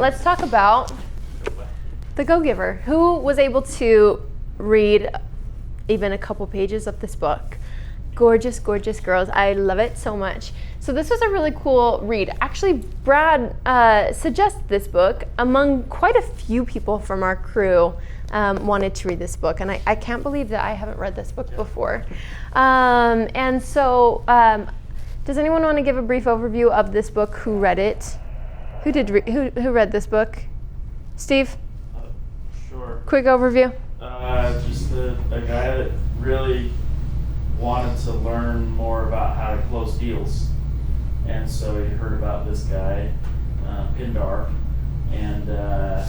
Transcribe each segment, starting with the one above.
let's talk about The Go-Giver. Who was able to read even a couple pages of this book? Gorgeous, gorgeous girls. I love it so much. So this was a really cool read. Actually, Brad suggested this book among quite a few people from our crew wanted to read this book. And I can't believe that I haven't read this book before. And so does anyone want to give a brief overview of this book? Who read it? Who read this book? Steve? Sure. Quick overview. Just a guy that really wanted to learn more about how to close deals. And so he heard about this guy, Pindar, and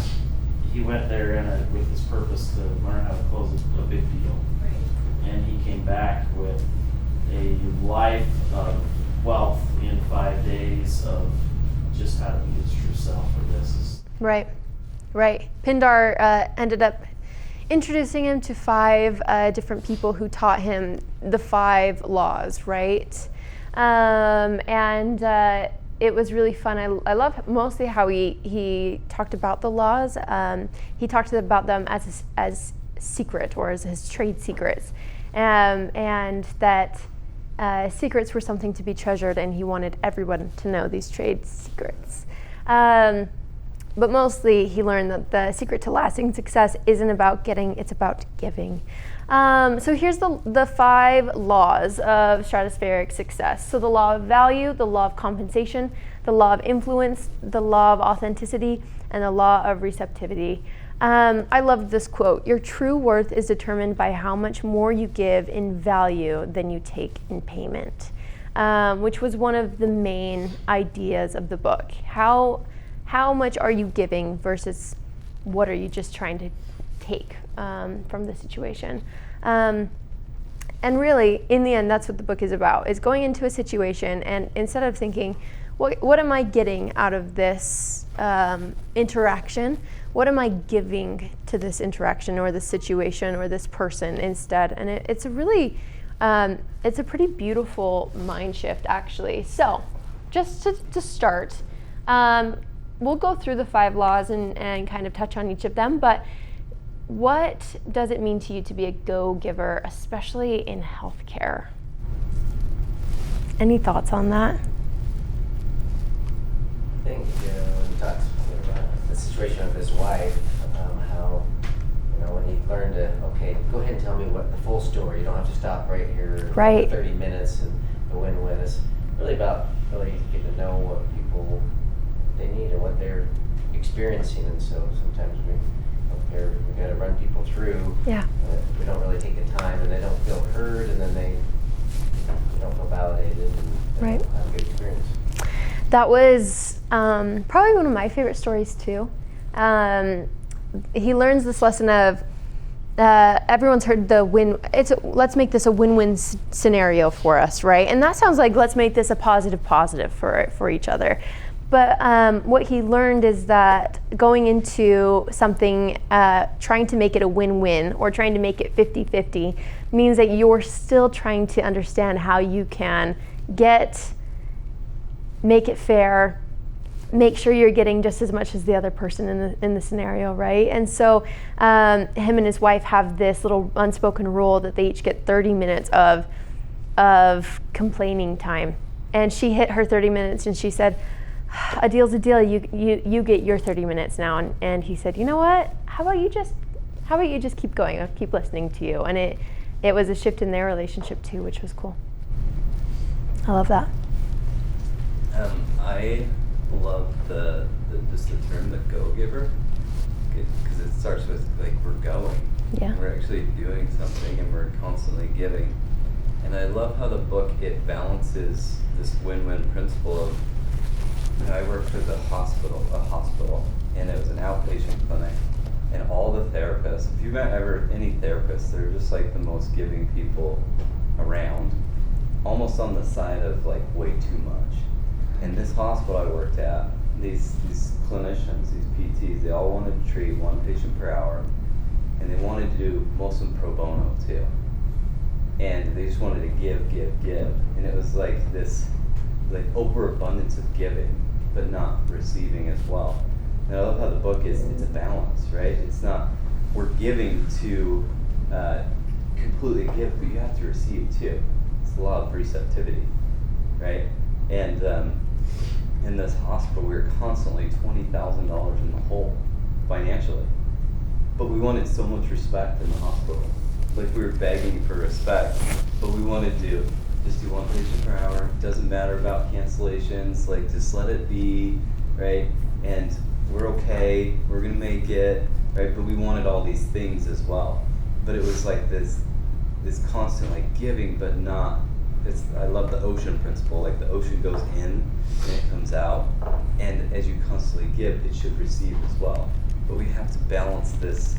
he went there with his purpose to learn how to close a big deal. Right. And he came back with a life of wealth in 5 days of just how to be his true self. Right. Pindar ended up introducing him to 5 different people who taught him the 5 laws, right? And it was really fun. I love mostly how he talked about the laws. He talked about them as secret, or as his trade secrets, and that secrets were something to be treasured, and he wanted everyone to know these trade secrets. But mostly he learned that the secret to lasting success isn't about getting, it's about giving. So here's the 5 laws of stratospheric success. So the law of value, the law of compensation, the law of influence, the law of authenticity, and the law of receptivity. I loved this quote: "Your true worth is determined by how much more you give in value than you take in payment," which was one of the main ideas of the book. How much are you giving versus what are you just trying to take from the situation? And really, in the end, that's what the book is about, is going into a situation and instead of thinking, what am I getting out of this interaction? What am I giving to this interaction or this situation or this person instead? And it's a really, it's a pretty beautiful mind shift, actually. So just to start, we'll go through the 5 laws and kind of touch on each of them, but what does it mean to you to be a go-giver, especially in healthcare? Any thoughts on that? I think when you talked about the situation of his wife, how when he learned to, okay, go ahead and tell me what the full story. You don't have to stop right here. Right. 30 minutes and the win-win. It's really about really getting to know what people they need or what they're experiencing, and so sometimes we got to run people through. Yeah. We don't really take the time, and they don't feel heard, and then they don't feel validated, and they don't have a good experience. That was probably one of my favorite stories too. He learns this lesson of everyone's heard the win. Let's make this a win-win scenario for us, right? And that sounds like let's make this a positive for each other. But what he learned is that going into something, trying to make it a win-win or trying to make it 50-50 means that you're still trying to understand how you can make it fair, make sure you're getting just as much as the other person in the scenario, right? And so him and his wife have this little unspoken rule that they each get 30 minutes of complaining time. And she hit her 30 minutes and she said, "A deal's a deal. You get your 30 minutes now." And he said, "You know what? How about you just keep going? I'll keep listening to you." And it was a shift in their relationship too, which was cool. I love that. I love the term the go-giver, because it starts with like we're going. Yeah. We're actually doing something and we're constantly giving. And I love how the book it balances this win-win principle of. I worked with a hospital, and it was an outpatient clinic, and all the therapists, if you've met any therapists, they're just like the most giving people around, almost on the side of like way too much. In this hospital I worked at, these clinicians, these PTs, they all wanted to treat 1 patient per hour, and they wanted to do most of them pro bono too. And they just wanted to give, and it was like this like overabundance of giving, but not receiving as well. And I love book is it's a balance, right? It's not, we're giving to completely give, but you have to receive too. It's the law of receptivity, right? And in this hospital, we were constantly $20,000 in the hole financially, but we wanted so much respect in the hospital. Like, we were begging for respect, but we wanted to just do one patient per hour. Doesn't matter about cancellations. Like, just let it be, right? And we're okay. We're gonna make it, right? But we wanted all these things as well. But it was like this constant like giving, but not. I love the ocean principle. Like, the ocean goes in and it comes out, and as you constantly give, it should receive as well. But we have to balance this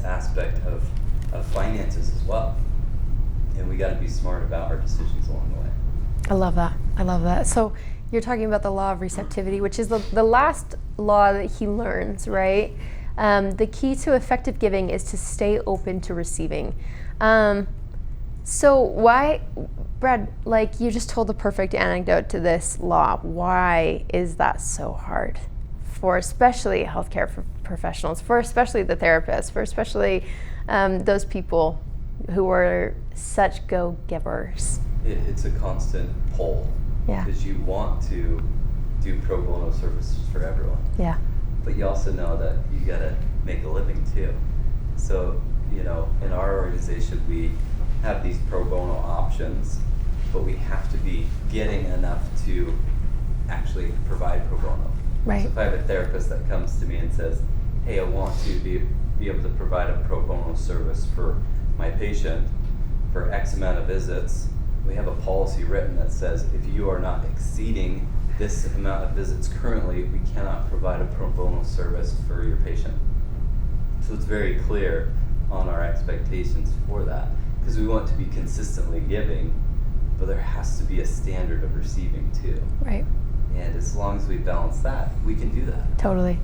aspect of finances as well, and we got to be smart about our decisions along the way. I love that. I love that. So you're talking about the law of receptivity, which is the last law that he learns, right? The key to effective giving is to stay open to receiving. So why, Brad, like, you just told the perfect anecdote to this law. Why is that so hard for especially healthcare professionals, for especially the therapists, for especially those people who are such go-givers? It's a constant pull. Yeah. Because you want to do pro bono services for everyone. Yeah. But you also know that you gotta make a living too. So, in our organization, we have these pro bono options, but we have to be getting enough to actually provide pro bono. Right. So if I have a therapist that comes to me and says, hey, I want to be able to provide a pro bono service for my patient for X amount of visits, we have a policy written that says if you are not exceeding this amount of visits currently, we cannot provide a pro bono service for your patient. So it's very clear on our expectations for that, because we want to be consistently giving, but there has to be a standard of receiving too. Right. And as long as we balance that, we can do that. Totally.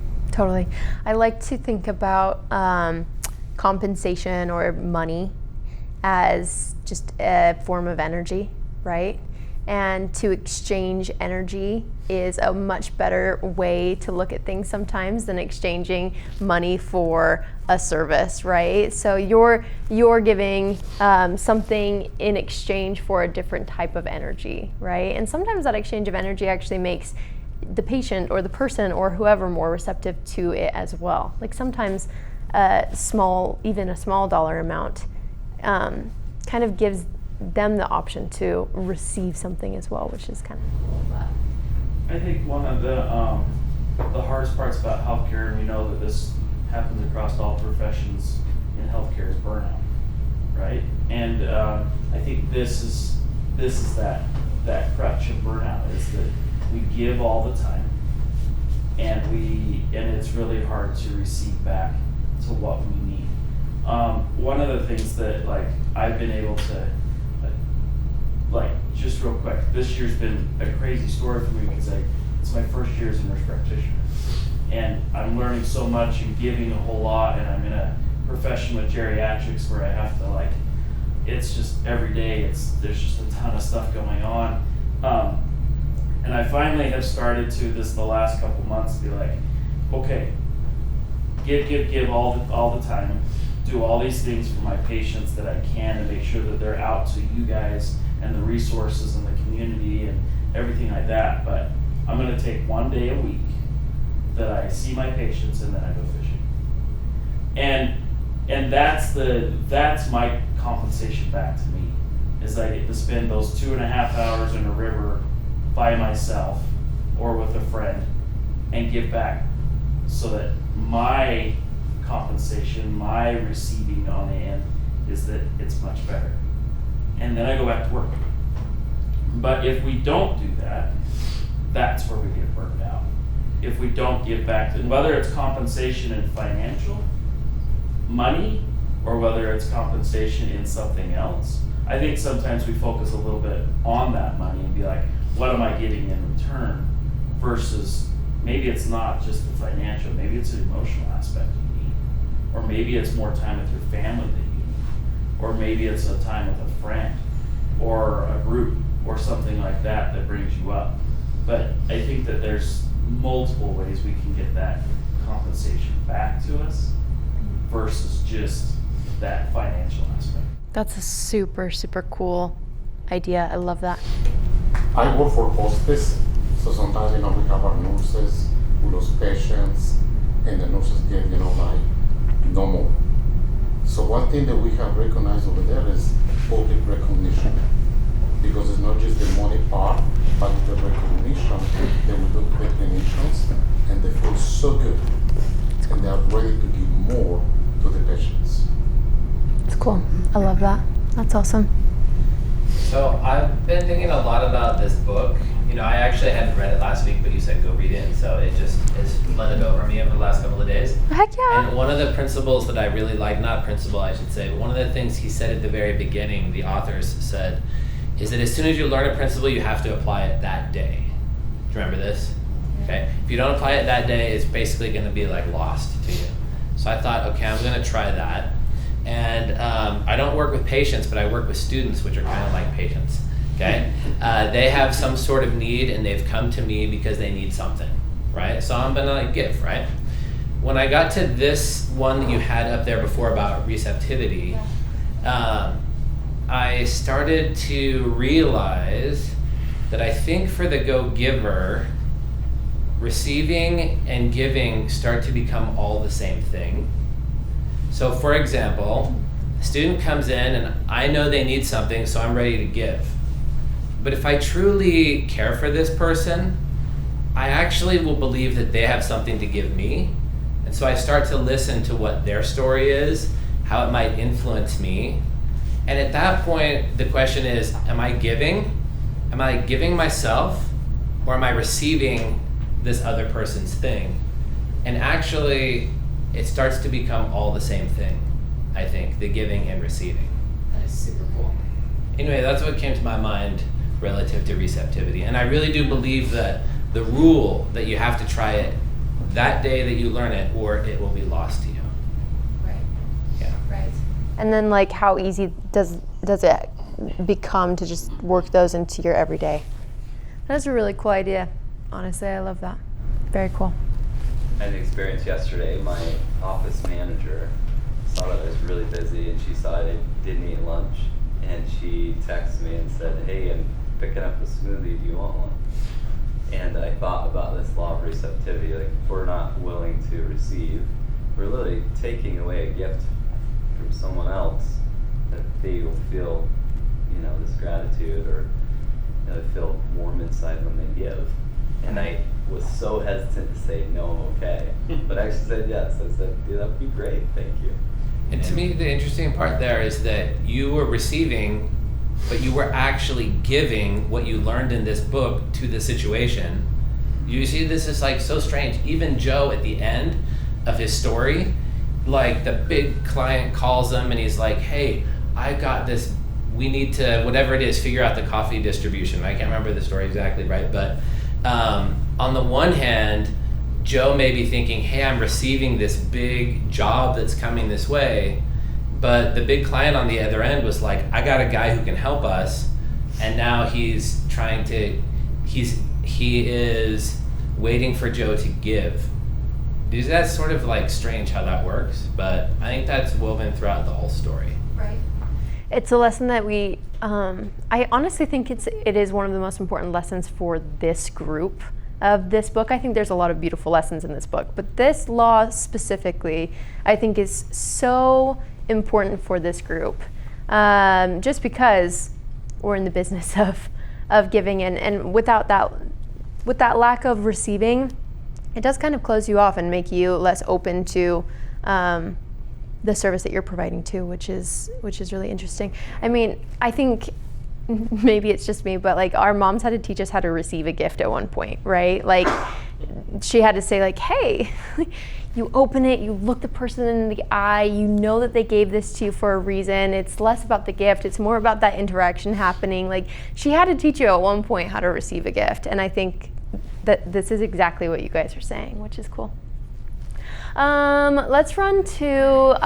I like to think about compensation or money as just a form of energy, right? And to exchange energy is a much better way to look at things sometimes than exchanging money for a service, right? So you're giving something in exchange for a different type of energy, right? And sometimes that exchange of energy actually makes the patient or the person or whoever more receptive to it as well. Like, sometimes even a small dollar amount kind of gives them the option to receive something as well, which is kind of cool. I think one of the hardest parts about healthcare, and we know that this happens across all professions in healthcare, is burnout, right? And I think this is that crutch of burnout, is that we give all the time, and it's really hard to receive back to what we need. One of the things that, like, I've been able to, just real quick, this year's been a crazy story for me because it's my first year as a nurse practitioner, and I'm learning so much and giving a whole lot, and I'm in a profession with geriatrics where I have to, it's just every day, there's just a ton of stuff going on. And I finally have started to, the last couple months, be like, okay, give all the time, do all these things for my patients that I can to make sure that they're out to you guys and the resources and the community and everything like that. But I'm going to take one day a week that I see my patients, and then I go fishing. And that's my compensation back to me, is I get to spend those 2.5 hours in a river by myself or with a friend and give back, so that my compensation, my receiving on the end, is that it's much better. And then I go back to work. But if we don't do that, that's where we get burned out. If we don't give back, and whether it's compensation in financial money or whether it's compensation in something else, I think sometimes we focus a little bit on that money and be like, what am I getting in return? Versus maybe it's not just the financial, maybe it's an emotional aspect you need. Or maybe it's more time with your family that you need. Or maybe it's a time with a friend or a group or something like that brings you up. But I think that there's multiple ways we can get that compensation just that financial aspect. That's a super, super cool idea. I love that. I work for hospice, so sometimes, we have our nurses who lose patients, and the nurses get, like, no more. So one thing that we have recognized over there is public recognition, because it's not just the money part, but the recognition that we do to the clinicians, and they feel so good, and they are ready to give more to the patients. It's cool. I love that. That's awesome. So I've been thinking a lot about this book. I actually hadn't read it last week, but you said go read it, and so it just has flooded over me over the last couple of days. Heck yeah. And one of the principles that I really like, not principle I should say, but one of the things he said at the very beginning, the authors said, is that as soon as you learn a principle, you have to apply it that day. Do you remember this? Okay. If you don't apply it that day, it's basically going to be like lost to you. So I thought, okay, I'm going to try that. And I don't work with patients, but I work with students, which are kind of like patients. Okay, they have some sort of need, and they've come to me because they need something, right? So I'm gonna give, right? When I got to this one that you had up there before about receptivity, I started to realize that I think for the go-giver, receiving and giving start to become all the same thing. So for example, a student comes in and I know they need something, so I'm ready to give. But if I truly care for this person, I actually will believe that they have something to give me. And so I start to listen to what their story is, how it might influence me. And at that point, the question is, am I giving? Am I giving myself? Or am I receiving this other person's thing? And actually, it starts to become all the same thing, I think, the giving and receiving. That is super cool. Anyway, that's what came to my mind relative to receptivity. And I really do believe that the rule that you have to try it that day that you learn it, or it will be lost to you. Right. Yeah. Right. And then like how easy does it become to just work those into your everyday? That's a really cool idea. Honestly, I love that. Very cool. I had an experience yesterday. My office manager saw that I was really busy, and she saw I didn't eat lunch, and she texted me and said, "Hey, I'm picking up a smoothie. Do you want one?" And I thought about this law of receptivity. Like, if we're not willing to receive, we're literally taking away a gift from someone else that they will feel, this gratitude, or feel warm inside when they give. And I was so hesitant to say no, I'm okay, but I actually said yes. I said, "Yeah, that would be great, thank you." And to me, the interesting part there is that you were receiving, but you were actually giving what you learned in this book to the situation. You see, this is like so strange. Even Joe at the end of his story, like the big client calls him and he's like, "Hey, I got this, we need to, whatever it is, figure out the coffee distribution." I can't remember the story exactly, right? But on the one hand, Joe may be thinking, "Hey, I'm receiving this big job that's coming this way," but the big client on the other end was like, "I got a guy who can help us," and now he's trying to, he is waiting for Joe to give. That's sort of like strange how that works, but I think that's woven throughout the whole story. Right. It's a lesson that we, I honestly think it is one of the most important lessons for this group of this book. I think there's a lot of beautiful lessons in this book, but this law specifically, I think is so important for this group, just because we're in the business of giving, and without that lack of receiving, it does kind of close you off and make you less open to the service that you're providing too, which is really interesting. I mean, I think maybe it's just me, but like our moms had to teach us how to receive a gift at one point, right? Like she had to say like, "Hey, you open it, you look the person in the eye, you know that they gave this to you for a reason. It's less about the gift, it's more about that interaction happening." Like she had to teach you at one point how to receive a gift, and I think that this is exactly what you guys are saying, which is cool. Let's run to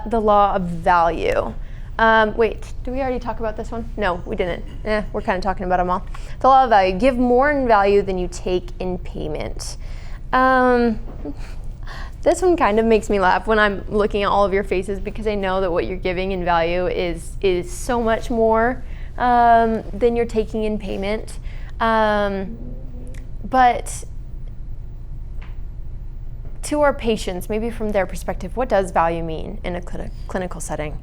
the law of value. Wait, did we already talk about this one? No, we didn't. We're kind of talking about them all. The law of value. Give more in value than you take in payment. This one kind of makes me laugh when I'm looking at all of your faces, because I know that what you're giving in value is so much more than you're taking in payment. But to our patients, maybe from their perspective, what does value mean in a clinical setting?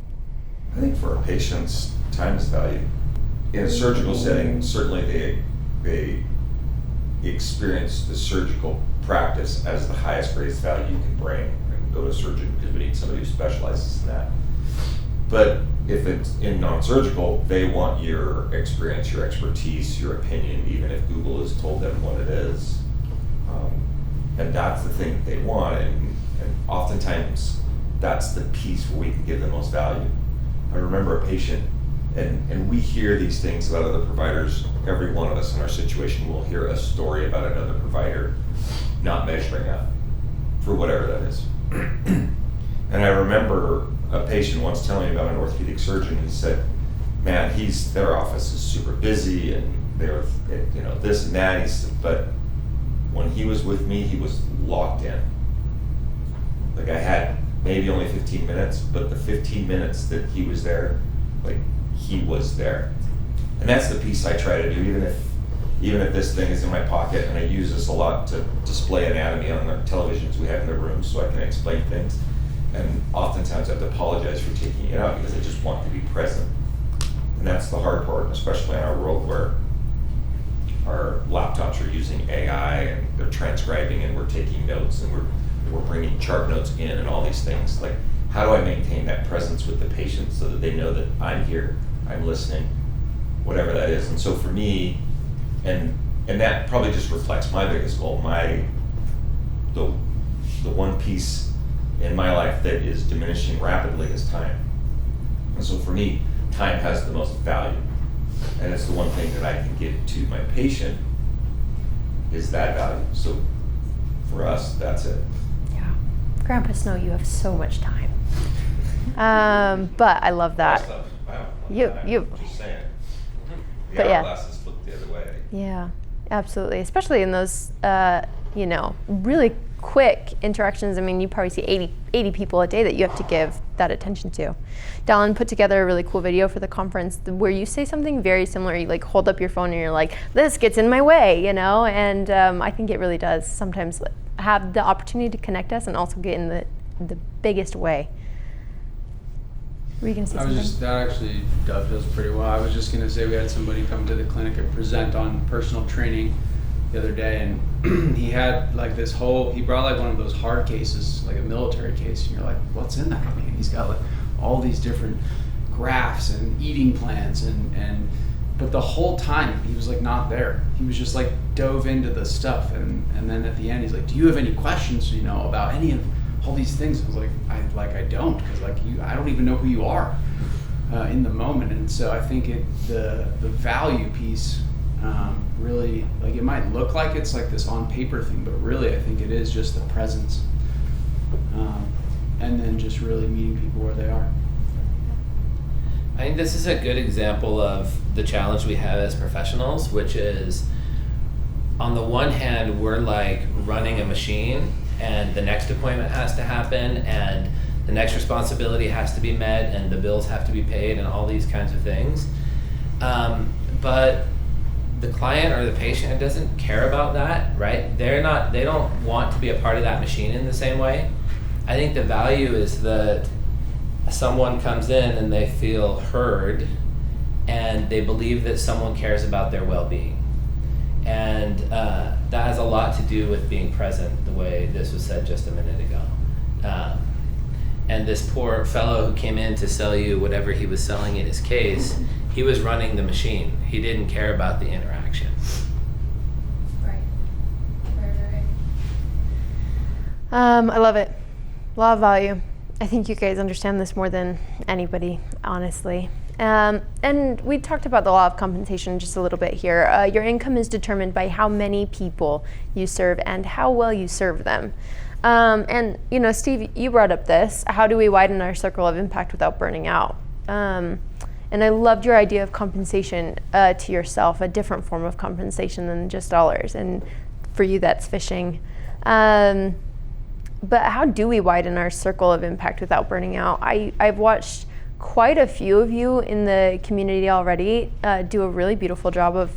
I think for our patients, time is value. In a surgical setting, certainly they experience the surgical practice as the highest, greatest value you can bring. And go to a surgeon because we need somebody who specializes in that. But if it's in non-surgical, they want your experience, your expertise, your opinion, even if Google has told them what it is. And that's the thing that they want, and oftentimes that's the piece where we can give the most value. I remember a patient, and we hear these things about other providers. Every one of us in our situation will hear a story about another provider not measuring up for whatever that is. And I remember a patient once telling me about an orthopedic surgeon who said, man, their office is super busy and they're, this and that. He said, but when he was with me, he was locked in. Like I had maybe only 15 minutes, but the 15 minutes that he was there, like he was there. And that's the piece I try to do, even if this thing is in my pocket, and I use this a lot to display anatomy on the televisions we have in the room so I can explain things. And oftentimes I have to apologize for taking it out because I just want to be present. And that's the hard part, especially in our world where our laptops are using AI and they're transcribing and we're taking notes and we're bringing chart notes in and all these things. Like, how do I maintain that presence with the patient so that they know that I'm here, I'm listening, whatever that is. And so for me, and that probably just reflects my biggest goal, the one piece in my life that is diminishing rapidly is time. And so for me, time has the most value. And it's the one thing that I can give to my patient is that value. So for us, that's it. Yeah. Grandpa Snow, you have so much time. But I love that. You Just saying. The But yeah. hourglass is flipped the other way. Yeah, absolutely. Especially in those, really quick interactions. I mean, you probably see 80 people a day that you have to give that attention to. Dallin put together a really cool video for the conference where you say something very similar. You like hold up your phone and you're like, this gets in my way, and I think it really does sometimes have the opportunity to connect us and also get in the biggest way. Were you going to say something? That actually dovetails pretty well. I was just going to say we had somebody come to the clinic and present on personal training the other day, and he had like he brought like one of those hard cases, like a military case, and you're like, what's in that? I mean, he's got like all these different graphs and eating plans but the whole time he was like not there. He was just like dove into the stuff, and then at the end he's like, do you have any questions, about any of all these things? I was like, I don't, because I don't even know who you are in the moment. And so I think the value piece really, like, it might look like it's like this on paper thing, but really I think it is just the presence, and then just really meeting people where they are. I think this is a good example of the challenge we have as professionals, which is, on the one hand, we're like running a machine, and the next appointment has to happen, and the next responsibility has to be met, and the bills have to be paid, and all these kinds of things. But the client or the patient doesn't care about that, right? They don't want to be a part of that machine in the same way. I think the value is that someone comes in and they feel heard, and they believe that someone cares about their well-being. And that has a lot to do with being present, the way this was said just a minute ago. And this poor fellow who came in to sell you whatever he was selling in his case, he was running the machine. He didn't care about the interaction. Right. I love it. Law of value. I think you guys understand this more than anybody, honestly. And we talked about the law of compensation just a little bit here. Your income is determined by how many people you serve and how well you serve them. And Steve, you brought up this. How do we widen our circle of impact without burning out? And I loved your idea of compensation to yourself, a different form of compensation than just dollars. And for you, that's fishing. but how do we widen our circle of impact without burning out? I've watched quite a few of you in the community already do a really beautiful job of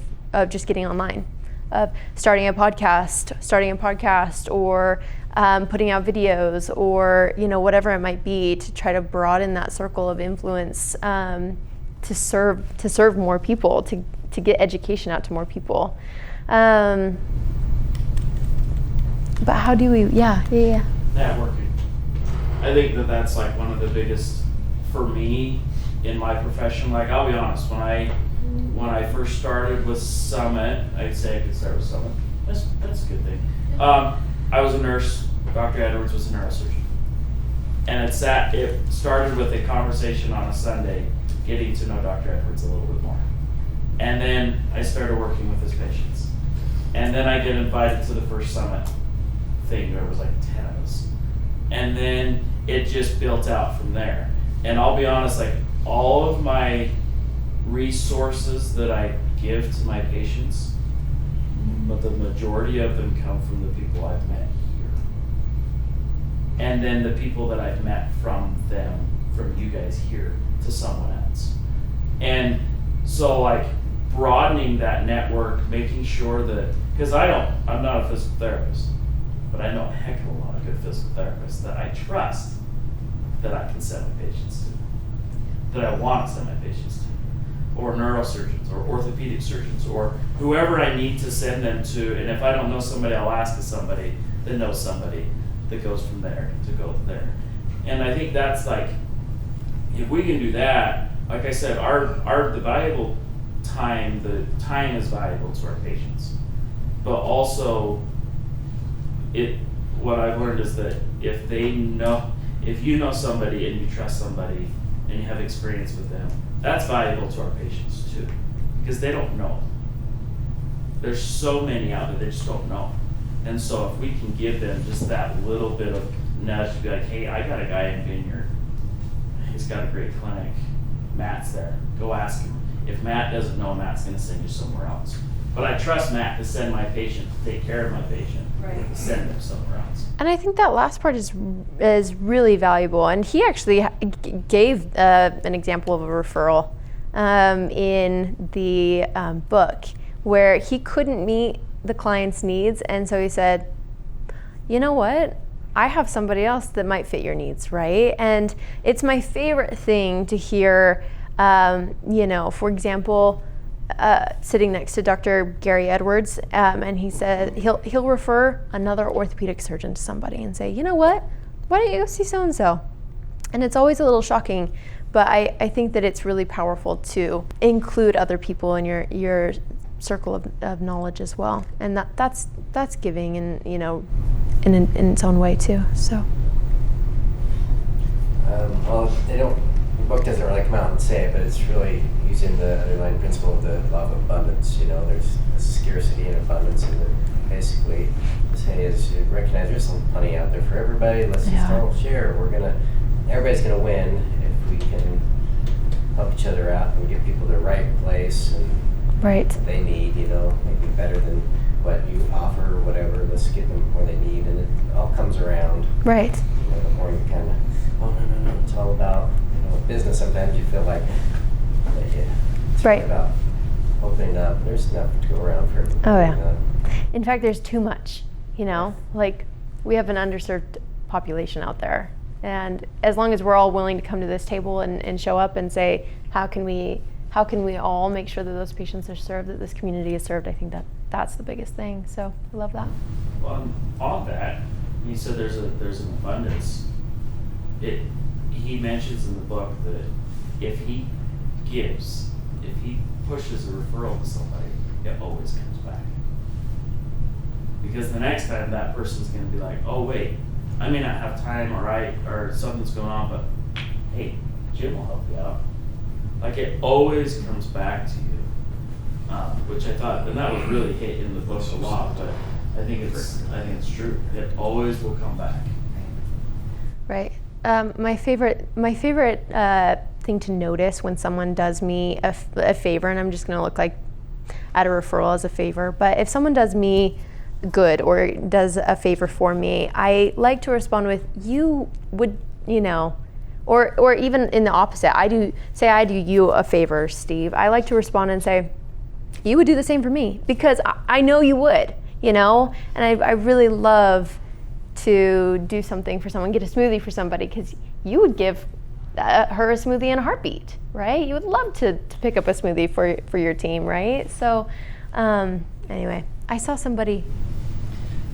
just getting online, of starting a podcast, or putting out videos, or whatever it might be, to try to broaden that circle of influence, to serve more people, to get education out to more people. But how do we? Yeah. Networking. I think that's like one of the biggest for me in my profession. Like, I'll be honest, when I first started with Summit, I'd say I could start with Summit. That's a good thing. I was a nurse. Dr. Edwards was a neurosurgeon. And it started with a conversation on a Sunday, getting to know Dr. Edwards a little bit more. And then I started working with his patients. And then I get invited to the first Summit thing. There was like 10 of us. And then it just built out from there. And I'll be honest, like, all of my resources that I give to my patients, the majority of them come from the people I've met here. And then the people that I've met from you guys here, to someone else. And so, like, broadening that network, making sure that, because I'm not a physical therapist, but I know a heck of a lot of good physical therapists that I trust, that I can send my patients to, that I want to send my patients to, or neurosurgeons, or orthopedic surgeons, or whoever I need to send them to. And if I don't know somebody, I'll ask somebody that knows somebody that goes from there to go there. And I think that's like, if we can do that, like I said, the valuable time, the time is valuable to our patients. But also, what I've learned is that if you know somebody and you trust somebody and you have experience with them, that's valuable to our patients too, because they don't know. There's so many out there, they just don't know. And so if we can give them just that little bit of nudge to be like, hey, I got a guy in Vineyard. He's got a great clinic. Matt's there. Go ask him. If Matt doesn't know, Matt's going to send you somewhere else. But I trust Matt to send my patient, to take care of my patient, Right. Send them somewhere else. And I think that last part is really valuable. And he actually gave an example of a referral in the book, where he couldn't meet the client's needs, and so he said, you know what? I have somebody else that might fit your needs, right? And it's my favorite thing to hear, for example, sitting next to Dr. Gary Edwards, and he said he'll refer another orthopedic surgeon to somebody and say, you know what? Why don't you go see so-and-so? And it's always a little shocking, but I think that it's really powerful to include other people in your circle of knowledge as well, and that's giving, and in its own way too. So. Well, the book doesn't really come out and say it, but it's really using the underlying principle of the law of abundance. There's a scarcity and abundance, and basically say is you recognize there's plenty out there for everybody. Let's just all share. Everybody's gonna win if we can help each other out and get people to the right place and right. what they need. Maybe better than what you offer or whatever. Let's get them where they need, and it all comes around. Right. The more you kind of, no, it's all about business. Sometimes you feel like it's right about opening up. There's enough to go around for everybody. Oh yeah. In fact, there's too much. Like, we have an underserved population out there, and as long as we're all willing to come to this table and show up and say, how can we all make sure that those patients are served, that this community is served, I think that's the biggest thing. So I love that. Well, on that, you said there's an abundance. He mentions in the book that if he pushes a referral to somebody, it always comes back. Because the next time that person's going to be like, oh wait, I may not have time, or something's going on, but hey, Jim will help you out. Like, it always comes back to you, which I thought, and that was really hit in the book a lot. But I think it's true. It always will come back. Right. My favorite thing to notice when someone does me a favor, and I'm just going to look like at a referral as a favor, but if someone does me good or does a favor for me, I like to respond with, you would, or even in the opposite. I do you a favor, Steve. I like to respond and say, you would do the same for me, because I know you would, and I really love to do something for someone, get a smoothie for somebody, because you would give her a smoothie in a heartbeat, right? You would love to pick up a smoothie for your team, right? So anyway, I saw somebody.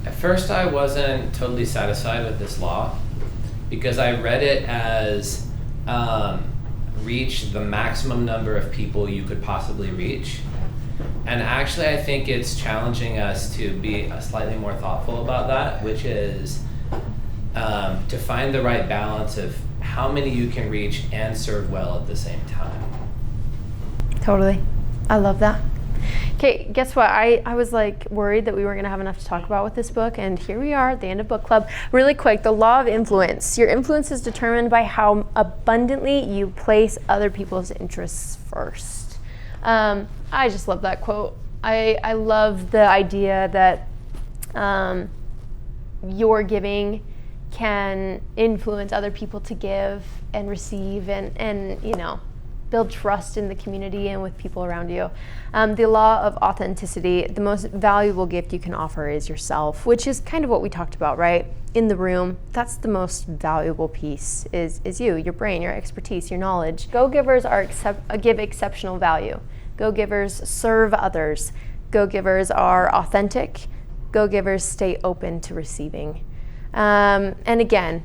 At first, I wasn't totally satisfied with this law because I read it as reach the maximum number of people you could possibly reach. And actually, I think it's challenging us to be slightly more thoughtful about that, which is to find the right balance of how many you can reach and serve well at the same time. Totally. I love that. Okay, guess what? I was worried that we weren't going to have enough to talk about with this book, and here we are at the end of book club. Really quick, the law of influence. Your influence is determined by how abundantly you place other people's interests first. I just love that quote. I love the idea that your giving can influence other people to give and receive and build trust in the community and with people around you. The law of authenticity, the most valuable gift you can offer is yourself, which is kind of what we talked about, right? In the room, that's the most valuable piece is you, your brain, your expertise, your knowledge. Go-givers give exceptional value. Go-givers serve others. Go-givers are authentic. Go-givers stay open to receiving. And again,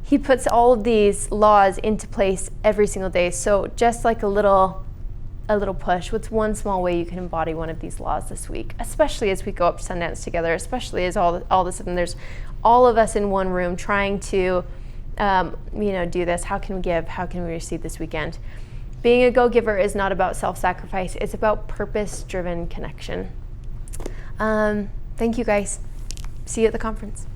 he puts all of these laws into place every single day. So just like a little push, what's one small way you can embody one of these laws this week, especially as we go up to Sundance together, especially as all of a sudden there's all of us in one room trying to do this. How can we give? How can we receive this weekend? Being a go-giver is not about self-sacrifice. It's about purpose-driven connection. Thank you, guys. See you at the conference.